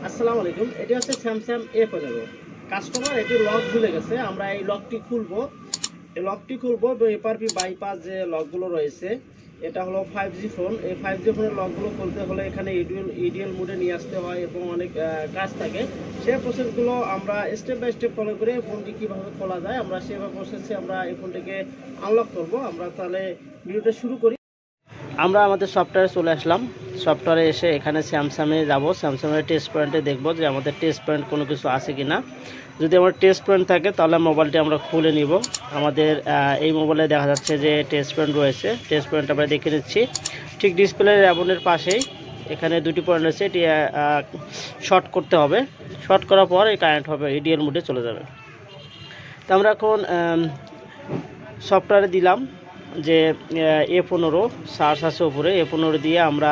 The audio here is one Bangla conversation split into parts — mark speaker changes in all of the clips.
Speaker 1: আসসালামু আলাইকুম। এটি হচ্ছে স্যামসাং A15। কাস্টমার এটি লক ভুলে গেছে। আমরা এই লকটি খুলবো। এই লকটি খুলবো এবং এপারপি বাইপাস যে লকগুলো রয়েছে, এটা হলো 5G ফোন। এই 5G ফোনের লকগুলো খুলতে হলে এখানে ইডিএল মোডে নিয়ে আসতে হয় এবং অনেক কাজ থাকে। সেই প্রসেসগুলো আমরা স্টেপ বাই স্টেপ ফলো করে ফোনটি কীভাবে খোলা যায় আমরা সেভাবে প্রসেসে আমরা এই ফোনটিকে আনলক করব। আমরা তাহলে ভিডিওটা শুরু করি। আমরা আমাদের সফটওয়্যারে চলে আসলাম। সফটওয়্যারে এসে এখানে স্যামসাংয়ে যাব। স্যামসাংয়ের টেস্ট পয়েন্টে দেখব যে আমাদের টেস্ট পয়েন্ট কোনো কিছু আছে কি না। যদি আমার টেস্ট পয়েন্ট থাকে তাহলে মোবাইলটি আমরা খুলে নিব। আমাদের এই মোবাইলে দেখা যাচ্ছে যে টেস্ট পয়েন্ট রয়েছে। টেস্ট পয়েন্ট আমরা দেখে নিচ্ছি। ঠিক ডিসপ্লে র্যাবনের পাশেই এখানে দুটি পয়েন্ট রয়েছে। এটি শর্ট করতে হবে। শর্ট করার পর এই কারেন্ট হবে, ইডিএল মোডে চলে যাবে। তো আমরা এখন সফটওয়্যারে দিলাম যে A15 সার্চ আছে উপরে। A15 দিয়ে আমরা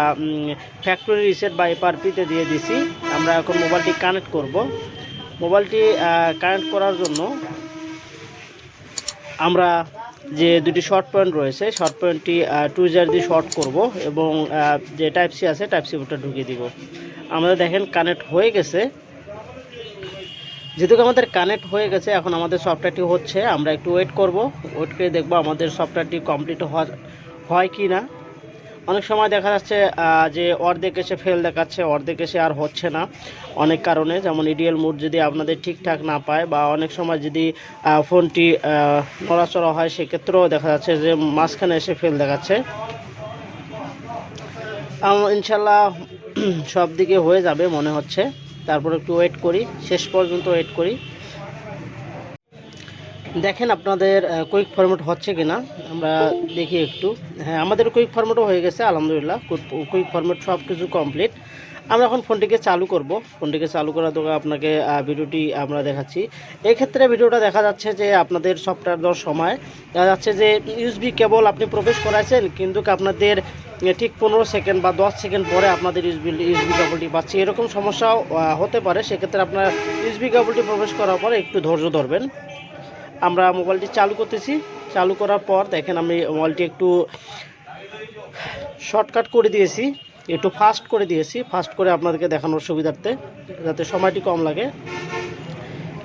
Speaker 1: ফ্যাক্টরি রিসেট বা এফআরপিতে দিয়ে দিছি। আমরা এখন মোবাইলটি কানেক্ট করব। মোবাইলটি কানেক্ট করার জন্য আমরা যে দুটি শর্ট পয়েন্ট রয়েছে, শর্ট পয়েন্টটি 2 দিয়ে শর্ট করব এবং যে টাইপ সি আছে টাইপ সি বোর্ডটা ঢুকিয়ে দিব। আমাদের দেখেন কানেক্ট হয়ে গেছে। যেহেতু আমাদের কানেক্ট হয়ে গেছে, এখন আমাদের সফটওয়্যারটি হচ্ছে। আমরা একটু ওয়েট করব। ওয়েট করে দেখব আমাদের সফটওয়্যারটি কমপ্লিট হয় কি না। অনেক সময় দেখা যাচ্ছে যে অর্ধেক এসে ফেল দেখাচ্ছে, অর্ধেক এসে আর হচ্ছে না অনেক কারণে, যেমন ইডিএল মোড যদি আপনাদের ঠিকঠাক না পায় বা অনেক সময় যদি ফোনটি নড়াচড়া হয় সেক্ষেত্রেও দেখা যাচ্ছে যে মাঝখানে এসে ফেল দেখাচ্ছে। ইনশাল্লাহ সব দিকে হয়ে যাবে মনে হচ্ছে। তারপর একটু ওয়েট করি, শেষ পর্যন্ত ওয়েট করি। দেখেন আপনাদের কুইক ফরম্যাট হচ্ছে কিনা আমরা দেখি একটু। হ্যাঁ, আমাদের কুইক ফরম্যাটও হয়ে গেছে আলহামদুলিল্লাহ। কুইক ফরম্যাট সব কিছু কমপ্লিট। আমরা এখন ফোনটিকে চালু করব। ফোনটিকে চালু করার দোকানে আপনাকে ভিডিওটি আমরা দেখাচ্ছি। এই ক্ষেত্রে ভিডিওটা দেখা যাচ্ছে যে আপনাদের সফটওয়্যার দেওয়ার সময় দেখা যাচ্ছে যে ইউএসবি কেবল আপনি প্রবেশ করাইছেন, কিন্তু আপনাদের ঠিক 15 সেকেন্ড বা 10 সেকেন্ড পরে আপনাদের ইউএসবি কেবলটি পাচ্ছে, এরকম সমস্যাও হতে পারে। সেক্ষেত্রে আপনার ইউএসবি কেবলটি প্রবেশ করার পরে একটু ধৈর্য ধরবেন। আমরা মোবাইলটি চালু করতেছি। চালু করার পর দেখেন আমি মোবাইলটি একটু শর্টকাট করে দিয়েছি, একটু ফাস্ট করে দিয়েছি। ফাস্ট করে আপনাদেরকে দেখানোর সুবিধার্থে, যাতে সময়টি কম লাগে।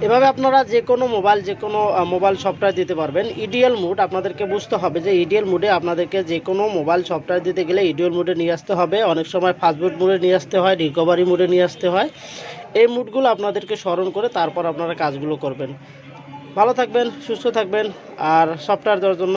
Speaker 1: এভাবে আপনারা যে কোনো মোবাইল সফটওয়্যার দিতে পারবেন। ইডিএল মোড আপনাদেরকে বুঝতে হবে যে ইডিএল মোডে আপনাদেরকে যে কোনো মোবাইল সফটওয়্যার দিতে গেলে ইডিএল মোডে নিয়ে আসতে হবে। অনেক সময় ফাস্টবুট মোডে নিয়ে আসতে হয়, রিকভারি মোডে নিয়ে আসতে হয়। এই মোডগুলো আপনাদেরকে স্মরণ করে তারপর আপনারা কাজগুলো করবেন। ভালো থাকবেন, সুস্থ থাকবেন। আর সফটওয়্যার দেওয়ার জন্য